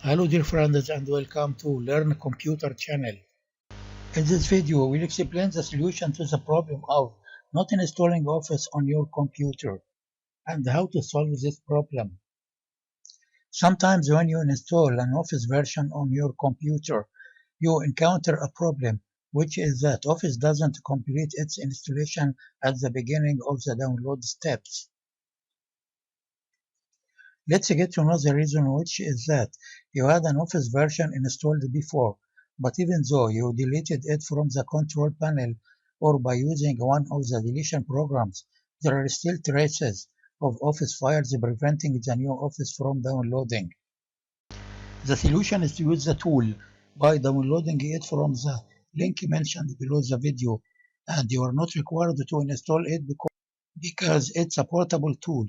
Hello dear friends and welcome to Learn Computer channel. In this video we'll explain the solution to the problem of not installing Office on your computer and how to solve this problem. Sometimes when you install an Office version on your computer, you encounter a problem, which is that Office doesn't complete its installation at the beginning of the download steps. Let's get to know the reason, which is that you had an Office version installed before, but even though you deleted it from the control panel or by using one of the deletion programs, there are still traces of Office files preventing the new Office from downloading. The solution is to use the tool by downloading it from the link mentioned below the video, and you are not required to install it because it's a portable tool.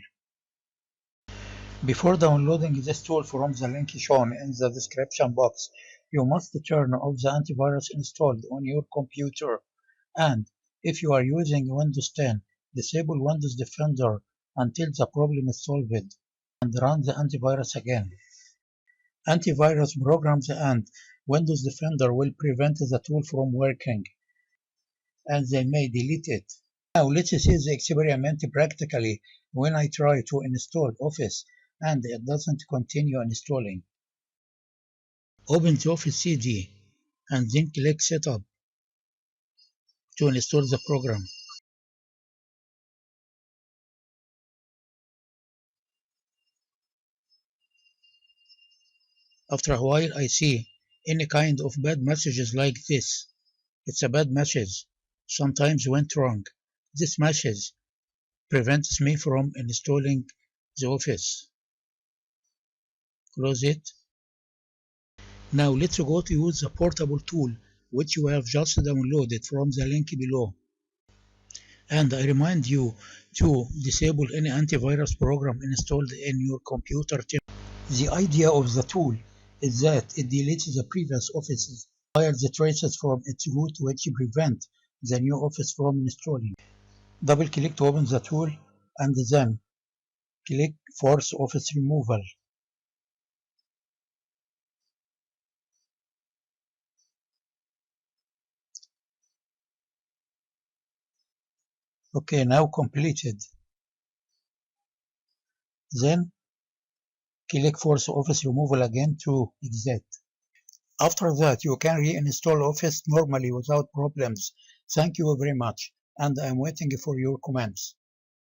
Before downloading this tool from the link shown in the description box, you must turn off the antivirus installed on your computer, and if you are using Windows 10, disable Windows Defender until the problem is solved and run the antivirus again. Antivirus programs and Windows Defender will prevent the tool from working, and they may delete it. Now let's see the experiment practically when I try to install Office and it doesn't continue installing. Open the Office CD and then click Setup to install the program. After a while I see any kind of bad messages like this. It's a bad message. Sometimes went wrong. This message prevents me from installing the Office. Close it. Now let's go to use the portable tool which you have just downloaded from the link below. And I remind you to disable any antivirus program installed in your computer. The idea of the tool is that it deletes the previous Office files traces from its root, which prevent the new Office from installing. Double click to open the tool and then click Force Office Removal. Okay, now completed. Then click Force Office Removal again to exit. After that, you can reinstall Office normally without problems. Thank you very much, and I'm waiting for your comments.